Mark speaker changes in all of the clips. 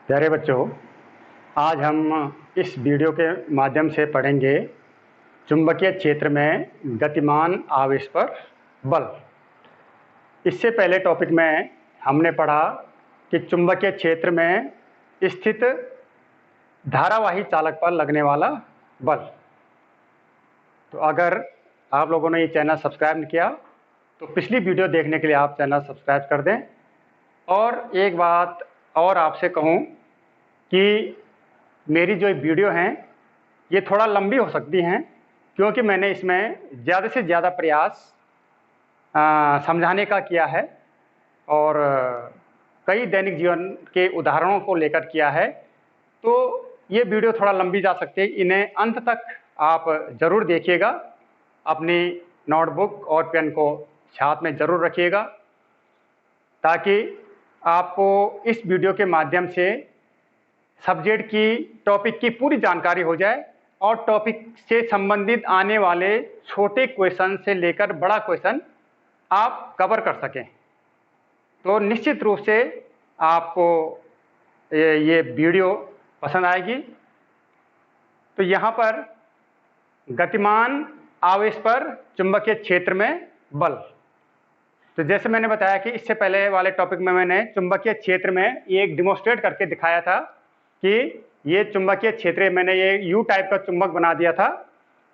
Speaker 1: प्यारे बच्चों, आज हम इस वीडियो के माध्यम से पढ़ेंगे चुंबकीय क्षेत्र में गतिमान आवेश पर बल। इससे पहले टॉपिक में हमने पढ़ा कि चुंबकीय क्षेत्र में स्थित धारावाही चालक पर लगने वाला बल। तो अगर आप लोगों ने ये चैनल सब्सक्राइब नहीं किया तो पिछली वीडियो देखने के लिए आप चैनल सब्सक्राइब कर दें। और एक बात और आपसे कहूँ कि मेरी जो वीडियो हैं ये थोड़ा लंबी हो सकती हैं, क्योंकि मैंने इसमें ज़्यादा से ज़्यादा प्रयास समझाने का किया है और कई दैनिक जीवन के उदाहरणों को लेकर किया है। तो ये वीडियो थोड़ा लंबी जा सकती है, इन्हें अंत तक आप ज़रूर देखिएगा। अपनी नोटबुक और पेन को साथ में ज़रूर रखिएगा ताकि आपको इस वीडियो के माध्यम से सब्जेक्ट की टॉपिक की पूरी जानकारी हो जाए और टॉपिक से संबंधित आने वाले छोटे क्वेश्चन से लेकर बड़ा क्वेश्चन आप कवर कर सकें। तो निश्चित रूप से आपको ये वीडियो पसंद आएगी। तो यहाँ पर गतिमान आवेश पर चुंबकीय क्षेत्र में बल। तो जैसे मैंने बताया कि इससे पहले वाले टॉपिक में मैंने चुंबकीय क्षेत्र में एक डिमोन्स्ट्रेट करके दिखाया था कि ये चुंबकीय क्षेत्र, मैंने ये यू टाइप का चुंबक बना दिया था,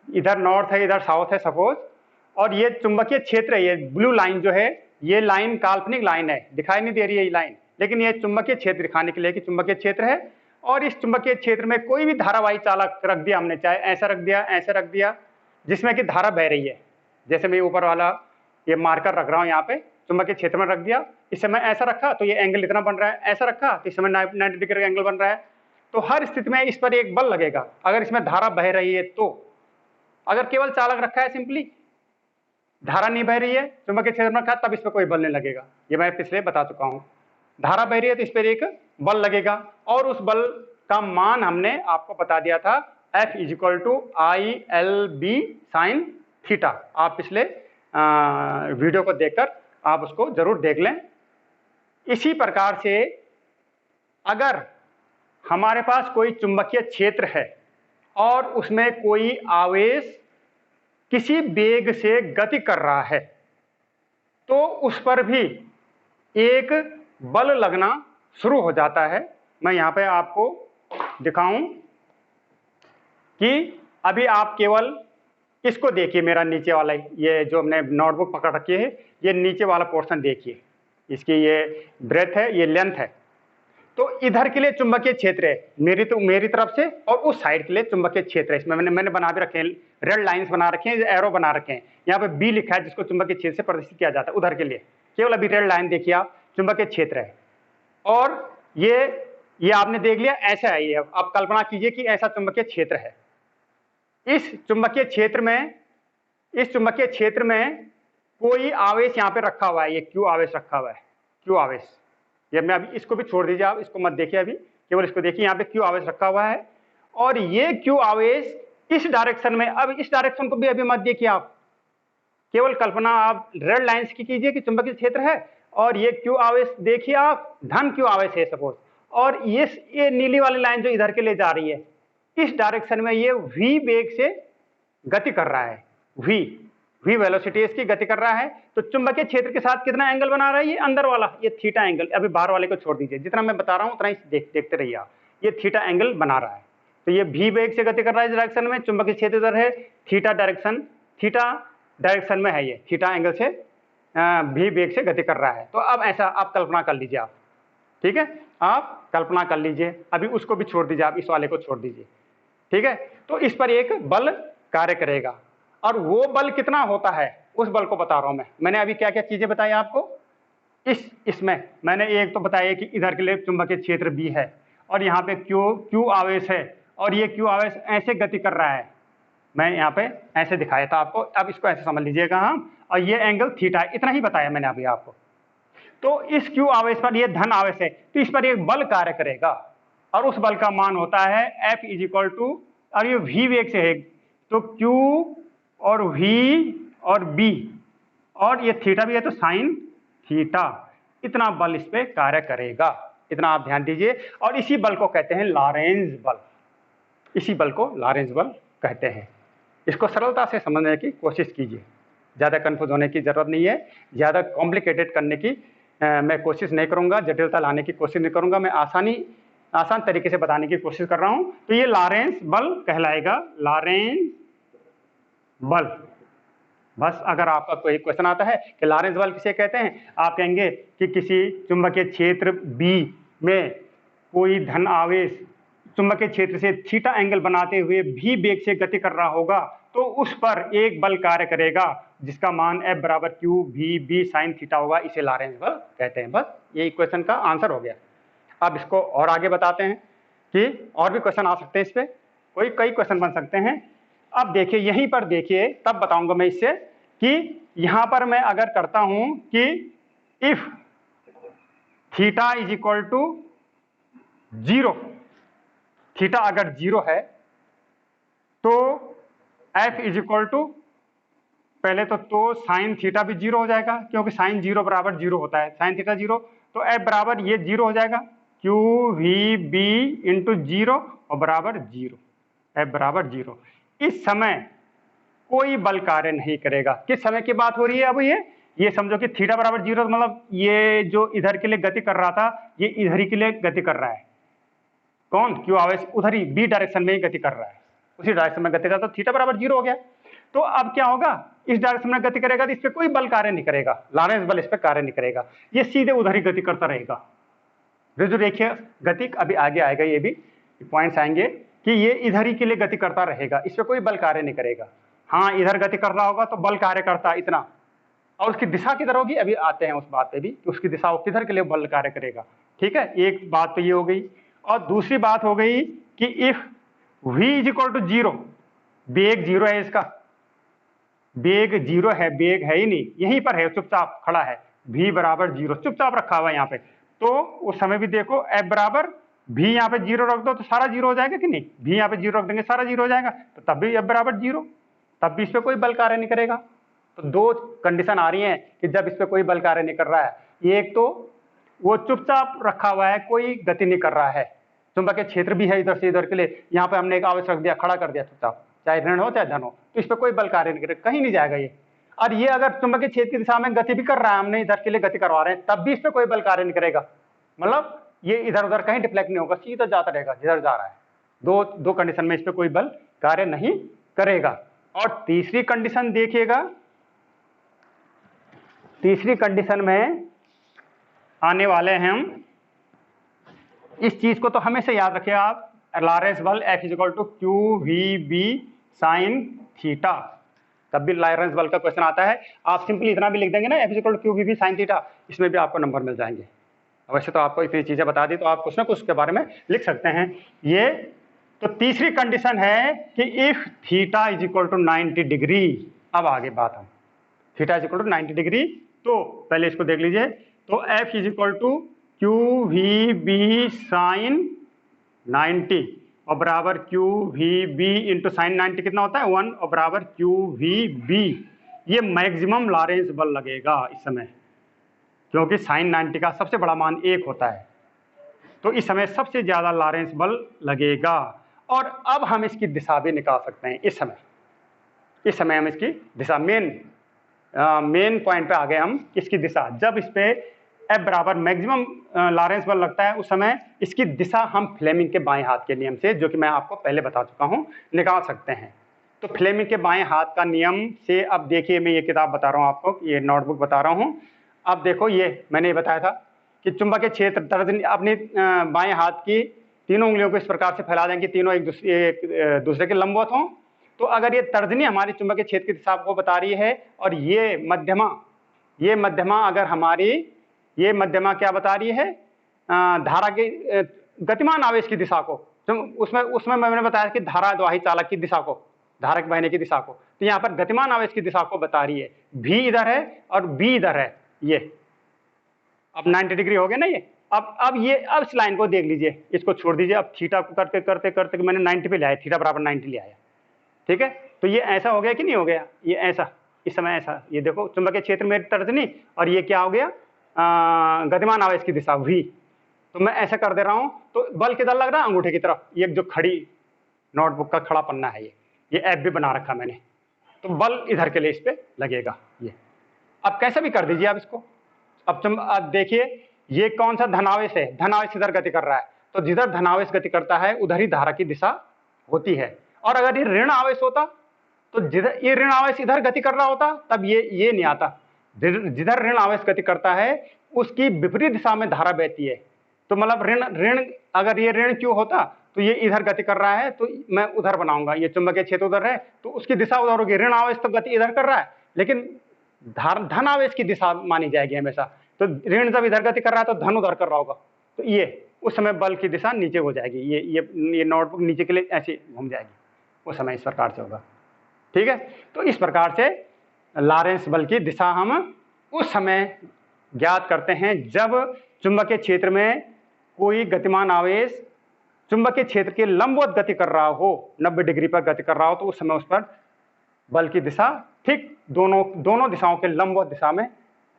Speaker 1: इधर नॉर्थ है इधर साउथ है सपोज, और ये चुंबकीय क्षेत्र है, ये ब्लू लाइन जो है ये लाइन काल्पनिक लाइन है, दिखाई नहीं दे रही है ये लाइन, लेकिन ये चुंबकीय क्षेत्र दिखाने के लिए कि चुंबकीय क्षेत्र है। और इस चुंबकीय क्षेत्र में कोई भी धारावाही चालक रख दिया हमने, चाहे ऐसा रख दिया ऐसे रख दिया, जिसमें कि धारा बह रही है। जैसे मैं ऊपर वाला ये मार्कर रख रहा हूँ यहाँ पे, चुंबकीय क्षेत्र में रख दिया, इस समय ऐसा रखा तो ये एंगल इतना बन रहा है, ऐसा रखा तो इस समय 90 डिग्री का एंगल बन रहा है। तो हर स्थिति में इस पर एक बल लगेगा अगर इसमें धारा बह रही है। तो अगर केवल चालक रखा है, सिंपली धारा नहीं बह रही है, चुंबकीय क्षेत्र में रखा, तब इस पर कोई बल नहीं लगेगा। ये मैं पिछले बता चुका हूँ। धारा बह रही है तो इस पर एक बल लगेगा, और उस बल का मान हमने आपको बता दिया था, F = ILB sin थीटा। आप पिछले वीडियो को देखकर आप उसको जरूर देख लें। इसी प्रकार से अगर हमारे पास कोई चुंबकीय क्षेत्र है और उसमें कोई आवेश किसी वेग से गति कर रहा है, तो उस पर भी एक बल लगना शुरू हो जाता है। मैं यहाँ पे आपको दिखाऊं कि अभी आप केवल इसको देखिए, मेरा नीचे वाला ये जो हमने नोटबुक पकड़ रखी है, ये नीचे वाला पोर्शन देखिए, इसकी ये ब्रेथ है, ये लेंथ है। तो इधर के लिए चुंबकीय क्षेत्र है मेरी तरफ से, और उस साइड के लिए चुंबकीय क्षेत्र है। इसमें मैंने बना भी रखे हैं, रेड लाइंस बना रखे हैं, एरो बना रखे हैं। यहाँ पे बी लिखा है जिसको चुंबकीय क्षेत्र से प्रदर्शित किया जाता है। उधर के लिए केवल अभी रेड लाइन देखिए आप, चुंबकीय क्षेत्र है। और ये आपने देख लिया, ऐसा है ये। अब कल्पना कीजिए कि ऐसा चुंबकीय क्षेत्र है। इस चुंबकीय क्षेत्र में कोई आवेश यहाँ पे रखा हुआ है, ये क्यू आवेश रखा हुआ है, क्यू आवेश। ये मैं अभी इसको भी छोड़ दीजिए, आप इसको मत देखिए, अभी केवल इसको देखिए। यहाँ पे क्यू आवेश रखा हुआ है और ये क्यू आवेश इस डायरेक्शन में, अब इस डायरेक्शन को भी अभी मत देखिए आप, केवल कल्पना आप रेड लाइंस की कीजिए कि चुंबकीय क्षेत्र है और ये क्यू आवेश देखिए आप, धन क्यू आवेश है सपोज, और ये नीली वाली लाइन जो इधर के लिए जा रही है, इस डायरेक्शन में ये v वेग से गति कर रहा है, v वेलोसिटी इसकी गति कर रहा है। तो चुंबकीय क्षेत्र के साथ कितना एंगल बना रहा है ये अंदर वाला, ये थीटा एंगल। अभी बाहर वाले को छोड़ दीजिए, जितना मैं बता रहा हूं उतना ही देखते रहिए आप। ये थीटा एंगल बना रहा है, तो ये v वेग से गति कर रहा है इस डायरेक्शन में, चुंबकीय क्षेत्र इधर है, थीटा डायरेक्शन में है, ये थीटा एंगल से v वेग से गति कर रहा है। तो अब ऐसा आप कल्पना कर लीजिए आप, ठीक है, आप कल्पना कर लीजिए। अभी उसको भी छोड़ दीजिए, आप इस वाले को छोड़ दीजिए, ठीक है। तो इस पर एक बल कार्य करेगा, और वो बल कितना होता है उस बल को बता रहा हूं मैं। मैंने अभी क्या क्या चीजें बताई आपको, इसमें मैंने एक तो बताया कि इधर के लिए चुंबकीय क्षेत्र बी है और यहाँ पे क्यू आवेश है, और ये क्यू आवेश ऐसे गति कर रहा है, मैं यहाँ पे ऐसे दिखाया था आपको। अब इसको ऐसे समझ लीजिएगा हम, और ये एंगल थीटा है, इतना ही बताया मैंने अभी आपको। तो इस क्यू आवेश पर, ये धन आवेश है, तो इस पर एक बल कार्य करेगा, और उस बल का मान होता है F = और ये v वेग से है, तो Q और v और b, और ये थीटा भी है तो साइन थीटा, इतना बल इस पे कार्य करेगा, इतना आप ध्यान दीजिए। और इसी बल को कहते हैं लॉरेंज बल, इसी बल को लॉरेंज बल कहते हैं। इसको सरलता से समझने की कोशिश कीजिए, ज़्यादा कन्फ्यूज होने की ज़रूरत नहीं है, ज़्यादा कॉम्प्लिकेटेड करने की मैं कोशिश नहीं करूँगा, जटिलता लाने की कोशिश नहीं करूँगा, मैं आसान तरीके से बताने की कोशिश कर रहा हूँ। तो ये लॉरेंज बल कहलाएगा, लॉरेंज बल। बस अगर आपका कोई क्वेश्चन आता है कि लॉरेंज बल किसे कहते हैं, आप कहेंगे कि किसी चुंबकीय क्षेत्र बी में कोई धन आवेश चुंबकीय क्षेत्र से थीटा एंगल बनाते हुए भी वेग से गति कर रहा होगा तो उस पर एक बल कार्य करेगा जिसका मान F बराबर Q V B sine theta होगा, इसे लॉरेंज बल कहते हैं। बस यही क्वेश्चन का आंसर हो गया। अब इसको और आगे बताते हैं कि और भी क्वेश्चन आ सकते हैं, इस पर कई क्वेश्चन बन सकते हैं। अब देखिए यहीं पर देखिए, तब बताऊंगा मैं इससे कि यहां पर मैं अगर करता हूं कि if theta is equal to 0, theta अगर 0 है तो F इज इक्वल टू पहले तो साइन थीटा भी 0 हो जाएगा, क्योंकि साइन 0 बराबर 0 होता है, साइन थीटा 0, तो F बराबर ये 0 हो जाएगा, क्यू वी बी इंटू 0 और बराबर 0, F बराबर 0। इस समय कोई बल कार्य नहीं करेगा। किस समय की बात हो रही है? अब ये समझो कि थीटा बराबर 0, मतलब ये जो इधर के लिए गति कर रहा था ये इधर ही के लिए गति कर रहा है। कौन? क्यू आवेश उधर ही बी डायरेक्शन में ही गति कर रहा है, उसी डायरेक्शन में गति कर रहा है, तो थीटा बराबर 0 हो गया। तो अब क्या होगा, इस डायरेक्शन में गति करेगा तो इस पर कोई बल कार्य नहीं करेगा, लॉरेंज बल इस पर कार्य नहीं करेगा, ये सीधे उधर ही गति करता रहेगा। जो रेखीय गति अभी आगे आएगा, ये भी पॉइंट्स आएंगे कि ये इधर ही के लिए गति करता रहेगा, इस पर कोई बल कार्य नहीं करेगा। हाँ, इधर गति कर रहा होगा तो बल कार्य करता इतना, और उसकी दिशा किधर होगी, अभी आते हैं उस बात पे भी कि उसकी दिशा किधर के लिए बल कार्य करेगा। ठीक है, एक बात तो ये हो गई। और दूसरी बात हो गई कि if v is equal to 0, वेग 0 है, इसका वेग 0 है, वेग है ही नहीं, यहीं पर है, चुपचाप खड़ा है, v बराबर 0 चुपचाप रखा हुआ है यहाँ पे, तो उस समय भी देखो F बराबर v यहाँ पे 0 रख दो तो सारा 0 हो जाएगा कि नहीं, v यहाँ पे 0 रख देंगे सारा 0 हो जाएगा, तो तब भी F बराबर 0, तब भी इस पर कोई बल कार्य नहीं करेगा। तो दो कंडीशन आ रही हैं कि जब इस पर कोई बल कार्य नहीं कर रहा है, एक तो वो चुपचाप रखा हुआ है, कोई गति नहीं कर रहा है, चुंबकीय क्षेत्र भी है इधर से इधर के लिए, यहाँ पे हमने एक आवेश रख दिया, खड़ा कर दिया चुपचाप, चाहे ऋण हो चाहे धन हो, तो इस पर कोई बल कार्य नहीं करेगा, कहीं नहीं जाएगा ये। और ये अगर चुंबकीय क्षेत्र की दिशा में गति भी कर रहा है, हमने इधर के लिए गति करवा रहे हैं, तब भी इस पर कोई बल कार्य नहीं करेगा, मतलब ये इधर उधर कहीं डिफ्लेक्ट नहीं होगा, सीधा जाता रहेगा जिधर जा रहा है। दो कंडीशन में इस पर कोई बल कार्य नहीं करेगा। और तीसरी कंडीशन देखिएगा, तीसरी कंडीशन में आने वाले हैं हम, इस चीज को तो हमेशा याद रखिए आप, लॉरेंज बल F is equal to Q V B sine theta, तब भी लॉरेंज बल का क्वेश्चन आता है, आप सिंपली इतना भी लिख देंगे ना, F is equal to Q V B sine theta, इसमें भी आपको नंबर मिल जाएंगे। वैसे तो आपको इतनी चीजें बता दी तो आप कुछ ना कुछ के बारे में लिख सकते हैं। ये तो तीसरी कंडीशन है कि if theta is equal to 90 degree, अब आगे बात हम, theta is equal to 90 degree, तो पहले इसको देख लीजिए, तो F is equal to Q V B sine 90 और बराबर Q V B into sine 90 कितना होता है 1 और बराबर क्यू वी बी, ये मैक्सिमम लॉरेंज बल लगेगा इस समय, क्योंकि साइन 90 का सबसे बड़ा मान 1 होता है, तो इस समय सबसे ज्यादा लॉरेंज बल लगेगा। और अब हम इसकी दिशा भी निकाल सकते हैं, इस समय हम इसकी दिशा, मेन पॉइंट पे आ गए हम, इसकी दिशा, जब इस पे F बराबर मैक्सिमम लॉरेंज बल लगता है उस समय इसकी दिशा हम फ्लेमिंग के बाएं हाथ के नियम से, जो कि मैं आपको पहले बता चुका हूं, निकाल सकते हैं। तो फ्लेमिंग के बाएं हाथ का नियम से, अब देखिए मैं ये किताब बता रहा हूं आपको, ये नोटबुक बता रहा हूं, अब देखो ये मैंने ये बताया था कि चुंबकीय क्षेत्र तर्जनी अपनी बाएं हाथ की तीनों उंगलियों को इस प्रकार से फैला देंगे, तीनों एक दूसरे के लंबवत हों, तो अगर ये तर्जनी हमारी चुंबकीय क्षेत्र की दिशा को बता रही है और ये मध्यमा अगर हमारी, ये मध्यमा क्या बता रही है, धारा के गतिमान आवेश की दिशा को, तो उसमें मैंने बताया कि धारावाही चालक की दिशा को, धारक बहने की दिशा को, तो यहाँ पर गतिमान आवेश की दिशा को बता रही है, V इधर है और B इधर है, ये अब 90 डिग्री हो गया ना ये। अब इस लाइन को देख लीजिए, इसको छोड़ दीजिए, अब थीटा को करते करते करते मैंने 90 पे लाया, थीटा बराबर 90 ले आया, ठीक है, तो ये ऐसा हो गया कि नहीं हो गया, ये ऐसा, इस समय ऐसा, ये देखो चुंबकीय क्षेत्र में तर्जनी, और ये क्या हो गया, गतिमान आवेश की दिशा V, तो मैं ऐसा कर दे रहा हूं, तो बल किधर लग रहा है? अंगूठे की तरफ। ये जो खड़ी नोटबुक का खड़ा पन्ना है, ये एफ भी बना रखा मैंने, तो बल इधर के लिए इस पे लगेगा। ये अब कैसे भी कर दीजिए आप इसको। अब देखिए, ये कौन सा धनावेश है? धनावेश इधर गति कर रहा है, तो जिधर धनावेश गति करता है उधर ही धारा की दिशा होती है। और अगर ये ऋण आवेश होता, तो जिधर ये ऋण आवेश इधर गति कर रहा होता, तब ये नहीं आता। जिधर ऋण आवेश गति करता है उसकी विपरीत दिशा में धारा बहती है। तो मतलब ऋण अगर ये ऋण क्यों होता, तो ये इधर गति कर रहा है, तो मैं उधर बनाऊंगा। ये चुंबकीय क्षेत्र उधर है, तो उसकी दिशा उधर होगी। ऋण आवेश तो गति इधर कर रहा है, लेकिन धन आवेश की दिशा मानी जाएगी हमेशा। तो ऋण जब इधर गति कर रहा है, तो धन उधर कर रहा होगा, तो ये उस समय बल की दिशा नीचे हो जाएगी। ये नोटबुक नीचे के लिए ऐसे घूम जाएगी, उस समय इस प्रकार से होगा। ठीक है, तो इस प्रकार से लॉरेंस बल की दिशा हम उस समय ज्ञात करते हैं जब चुंबकीय क्षेत्र में कोई गतिमान आवेश चुंबकीय क्षेत्र के लंबवत गति कर रहा हो, 90 डिग्री पर गति कर रहा हो, तो उस समय उस पर बल की दिशा ठीक दोनों दिशाओं के लंबवत दिशा में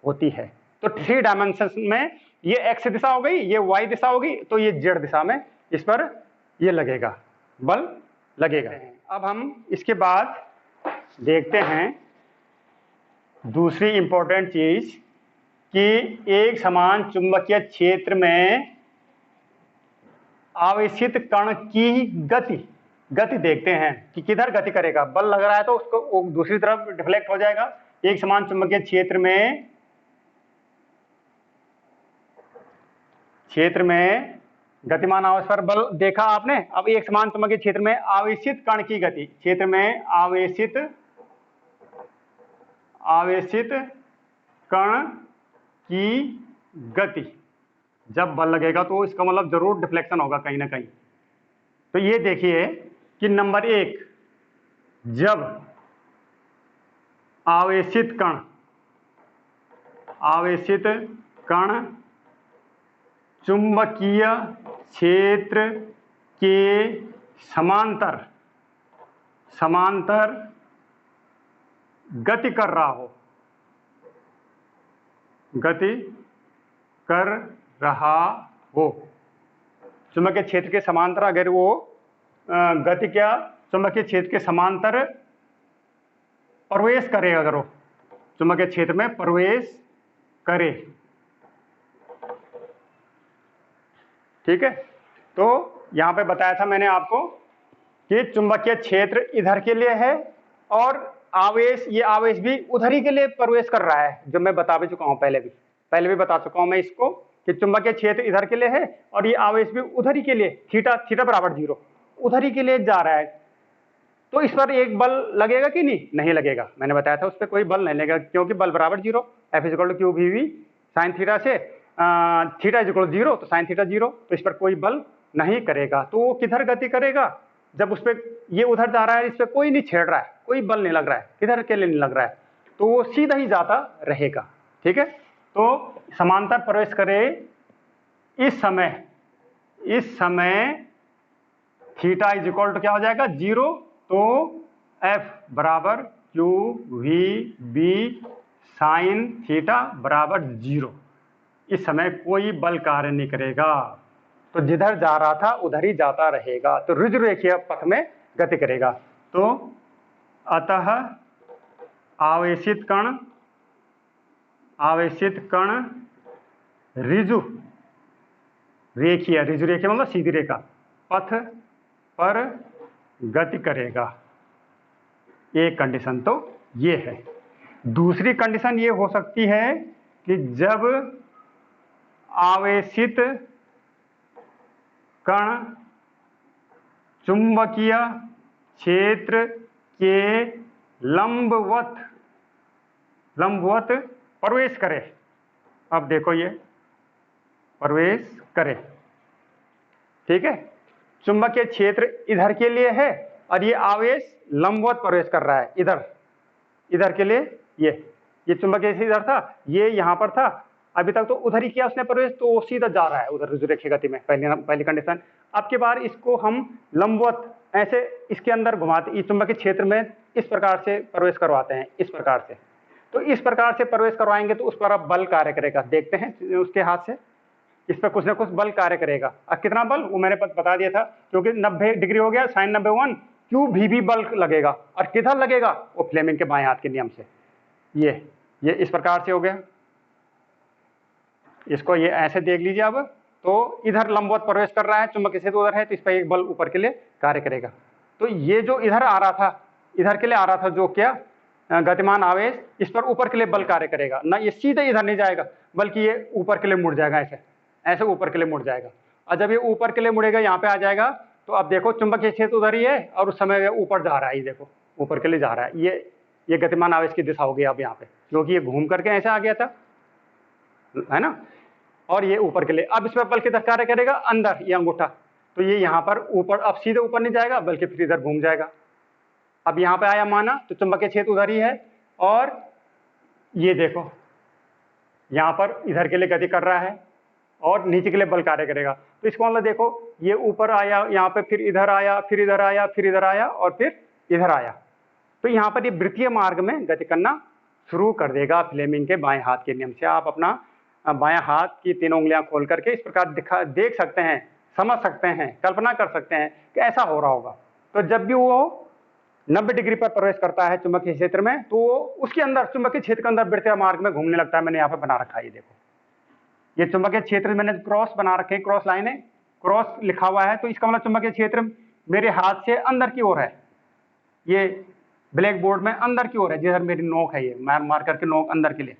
Speaker 1: होती है। तो 3 डायमेंशन में ये एक्स दिशा हो गई, ये वाई दिशा होगी, तो ये जेड दिशा में इस पर ये लगेगा, बल लगेगा। अब हम इसके बाद देखते हैं दूसरी इंपॉर्टेंट चीज कि एक समान चुंबकीय क्षेत्र में आवेशित कण की गति देखते हैं कि किधर गति करेगा। बल लग रहा है तो उसको दूसरी तरफ डिफ्लेक्ट हो जाएगा। एक समान चुंबकीय क्षेत्र में गतिमान आवेश पर बल देखा आपने। अब एक समान चुंबकीय क्षेत्र में आवेशित कण की गति, क्षेत्र में आवेशित कण की गति जब बल लगेगा, तो इसका मतलब जरूर डिफ्लेक्शन होगा कहीं ना कहीं। तो ये देखिए कि नंबर 1, जब आवेशित कण चुंबकीय क्षेत्र के समांतर गति कर रहा हो, चुंबकीय क्षेत्र के समांतर अगर वो गति क्या चुंबकीय क्षेत्र के समांतर प्रवेश करे, अगर वो चुंबकीय क्षेत्र में प्रवेश करे, ठीक है। तो यहां पे बताया था मैंने आपको कि चुंबकीय क्षेत्र इधर के लिए है और ये आवेश भी उधर ही के लिए प्रवेश कर रहा है, जो मैं बता भी चुका हूं, पहले भी बता चुका हूं मैं इसको कि चुंबकीय क्षेत्र इधर के लिए है और ये आवेश भी उधर ही के लिए, थीटा बराबर 0 उधर ही के लिए जा रहा है। तो इस पर एक बल लगेगा कि नहीं लगेगा। मैंने बताया था उस पर कोई बल नहीं लगेगा, क्योंकि बल बराबर 0, F equal to Q V V sine theta से थीटा इक्वल 0, तो साइन थीटा 0, तो इस पर कोई बल नहीं करेगा। तो वो किधर गति करेगा? जब उस पर ये उधर जा रहा है, इस पर कोई नहीं छेड़ रहा है, कोई बल नहीं लग रहा है, किधर के लिए नहीं लग रहा है, तो वो सीधा ही जाता रहेगा। ठीक है, तो समांतर प्रवेश करे इस समय थीटा इज इक्वल टू क्या हो जाएगा 0, तो एफ बराबर Q V B sine theta बराबर 0। इस समय कोई बल कार्य नहीं करेगा, तो जिधर जा रहा था उधर ही जाता रहेगा, तो रुजु रेखीय पथ में गति करेगा। तो अतः आवेशित कण ऋजु रेखीय मतलब सीधी रेखा पथ पर गति करेगा। एक कंडीशन तो ये है। दूसरी कंडीशन ये हो सकती है कि जब आवेशित कण चुंबकीय क्षेत्र के लंबवत प्रवेश करे। अब देखो ये प्रवेश करे, ठीक है, चुंबकीय क्षेत्र इधर के लिए है और ये आवेश लंबवत प्रवेश कर रहा है इधर के लिए। ये चुंबकीय क्षेत्र इधर था, ये यहाँ पर था, अभी तक तो उधर ही किया उसने प्रवेश, तो वो सीधा जा रहा है उधर रुजु रेखीय गति में। पहली कंडीशन। अब की बार इसको हम लंबवत ऐसे इसके अंदर घुमाते, इस चुंबकीय क्षेत्र में इस प्रकार से प्रवेश करवाते हैं, इस प्रकार से। तो इस प्रकार से प्रवेश करवाएंगे तो उस पर अब बल कार्य करेगा। देखते हैं उसके हाथ से। इस पर कुछ ना कुछ बल कार्य करेगा। अब कितना बल वो मैंने बता दिया था, क्योंकि 90 डिग्री हो गया sin 90 क्यू भी बल लगेगा। और किधर लगेगा? वो फ्लेमिंग के बाएं हाथ के नियम से। ये इस प्रकार से हो गया। इसको ये ऐसे देख लीजिए। अब तो इधर लंबवत प्रवेश कर रहा है, चुंबकीय क्षेत्र उधर है, तो इस पर एक बल ऊपर के लिए कार्य करेगा। तो ये जो इधर आ रहा था, इधर के लिए आ रहा था, जो क्या गतिमान आवेश, इस पर ऊपर के लिए बल कार्य करेगा ना। ये सीधे इधर नहीं जाएगा, बल्कि ये ऊपर के लिए मुड़ जाएगा, ऐसे ऊपर के लिए मुड़ जाएगा। और जब ये ऊपर के लिए मुड़ेगा, यहाँ पे आ जाएगा, तो अब देखो चुंबकीय क्षेत्र उधर ही है और उस समय ऊपर जा रहा है। ये देखो ऊपर के लिए जा रहा है। ये गतिमान आवेश की दिशा होगी अब यहाँ पे, क्योंकि ये घूम करके ऐसे आ गया था, है ना। और ये ऊपर के लिए। अब इस पर बल किधर कार्य करेगा? अंदर, ये अंगूठा। तो ये यहाँ पर ऊपर, अब सीधे ऊपर नहीं जाएगा, बल्कि फिर इधर घूम जाएगा। अब यहाँ पे आया माना, तो चुंबकीय क्षेत्र उधर ही है, और ये देखो यहाँ पर इधर के लिए गति कर रहा है और नीचे के लिए बल कार्य करेगा। तो इसको मतलब देखो, ये ऊपर आया, यहाँ पे फिर इधर आया, फिर इधर आया, फिर इधर आया, और फिर इधर आया। तो यहाँ पर ये वृत्तीय मार्ग में गति करना शुरू कर देगा फ्लेमिंग के बाएं हाथ के नियम से। आप अपना बायां हाथ की तीनों उंगलियां खोल करके इस प्रकार देख सकते हैं, समझ सकते हैं, कल्पना कर सकते हैं कि ऐसा हो रहा होगा। तो जब भी वो 90 डिग्री पर प्रवेश करता है चुंबकीय क्षेत्र में, तो उसके अंदर, चुंबकीय क्षेत्र के अंदर वृत्तीय मार्ग में घूमने लगता है। मैंने यहाँ पे बना रखा है, ये देखो, ये चुंबकीय क्षेत्र मैंने क्रॉस बना रखे, क्रॉस लाइन है, क्रॉस लिखा हुआ है। तो इसका मतलब चुंबकीय क्षेत्र मेरे हाथ से अंदर की ओर है, ये ब्लैक बोर्ड में अंदर की ओर है, जिधर मेरी नोक है, ये मार करके नोक अंदर के लिए,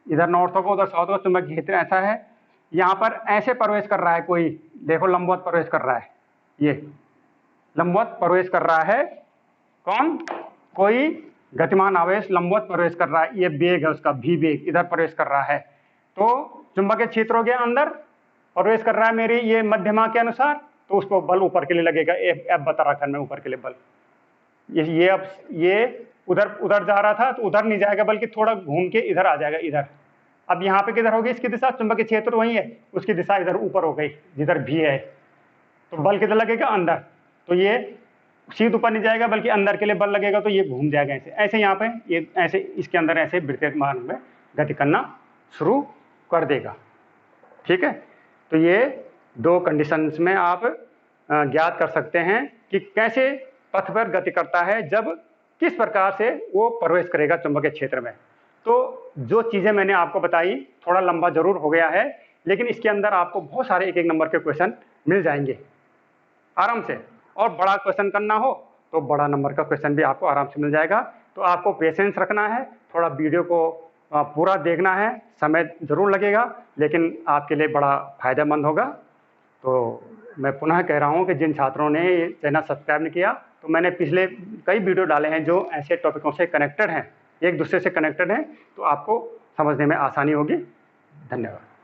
Speaker 1: इधर नॉर्थ होगा, उधर साउथ होगा। चुंबकीय क्षेत्र ऐसा है, यहाँ पर ऐसे प्रवेश कर रहा है कोई, देखो लंबवत प्रवेश कर रहा है, ये लंबवत प्रवेश कर रहा है। कौन? कोई गतिमान आवेश लंबवत प्रवेश कर रहा है, ये वेग है उसका, भी वेग इधर प्रवेश कर रहा है। तो चुंबकीय क्षेत्रों के अंदर प्रवेश कर रहा है मेरी ये मध्यमा के अनुसार, तो उसको बल ऊपर के लिए लगेगा, एफ बता रखा है मैं, ऊपर के लिए बल। ये अब ये उधर जा रहा था, तो उधर नहीं जाएगा, बल्कि थोड़ा घूम के इधर आ जाएगा, इधर। अब यहाँ पे किधर होगी इसकी दिशा? चुंबकीय क्षेत्र वही है, उसकी दिशा इधर ऊपर हो गई, जिधर भी है। तो बल किधर लगेगा? अंदर। तो ये सीध ऊपर नहीं जाएगा, बल्कि अंदर के लिए बल लगेगा, तो ये घूम जाएगा ऐसे यहाँ पे, ये ऐसे इसके अंदर ऐसे वृत्तीय मार्ग में गति करना शुरू कर देगा। ठीक है। तो ये दो कंडीशंस में आप ज्ञात कर सकते हैं कि कैसे पथ पर गति करता है, जब किस प्रकार से वो प्रवेश करेगा चुंबकीय क्षेत्र में। तो जो चीजें मैंने आपको बताई, थोड़ा लंबा जरूर हो गया है, लेकिन इसके अंदर आपको बहुत सारे एक नंबर के क्वेश्चन मिल जाएंगे आराम से। और बड़ा क्वेश्चन करना हो तो बड़ा नंबर का क्वेश्चन भी आपको आराम से मिल जाएगा। तो आपको पेशेंस रखना है, थोड़ा वीडियो को पूरा देखना है, समय जरूर लगेगा, लेकिन आपके लिए बड़ा फायदेमंद होगा। तो मैं पुनः कह रहा हूँ कि जिन छात्रों ने ये चैनल सब्सक्राइब नहीं किया, तो मैंने पिछले कई वीडियो डाले हैं जो ऐसे टॉपिकों से कनेक्टेड हैं, एक दूसरे से कनेक्टेड हैं, तो आपको समझने में आसानी होगी। धन्यवाद।